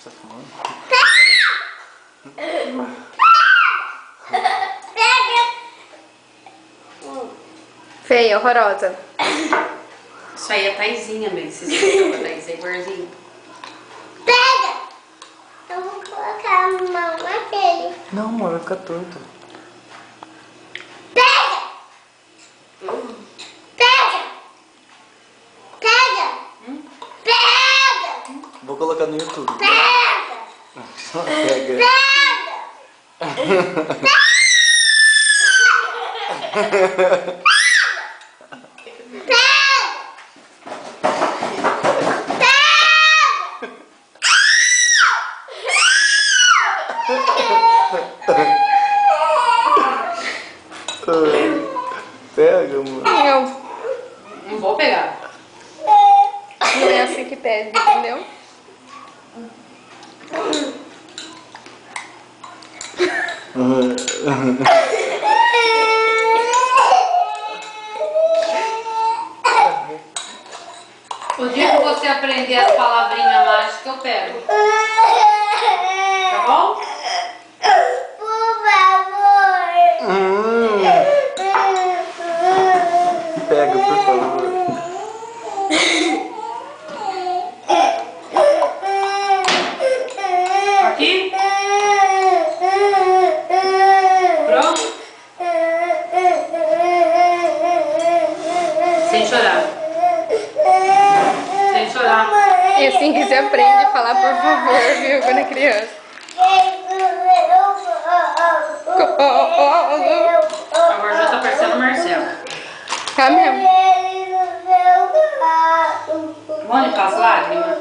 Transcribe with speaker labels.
Speaker 1: Tá fumando?
Speaker 2: Feia, horrorosa.
Speaker 3: Isso aí é Taizinha mesmo. Vocês viram a Taiz, é igualzinho.
Speaker 4: Pega! Eu vou colocar a mão naquele.
Speaker 1: Não, amor, vai ficar torto.
Speaker 4: Pega! Pega! Pega! Pega!
Speaker 1: Vou colocar no YouTube.
Speaker 4: Pega!
Speaker 1: Pega. Pega, amor.
Speaker 3: Não vou pegar.
Speaker 2: Não é assim que pede, entendeu?
Speaker 3: O dia que você aprender as palavrinhas mágicas, eu pego. Tá bom?
Speaker 4: Por favor!
Speaker 1: Pega, por favor.
Speaker 3: Aqui? Pronto? Sem chorar. Sem chorar.
Speaker 2: É assim que se aprende a falar por favor, viu, quando é criança.
Speaker 3: Agora já tá parecendo o Marcelo.
Speaker 2: Tá mesmo.
Speaker 3: Vamos limpar as lágrimas?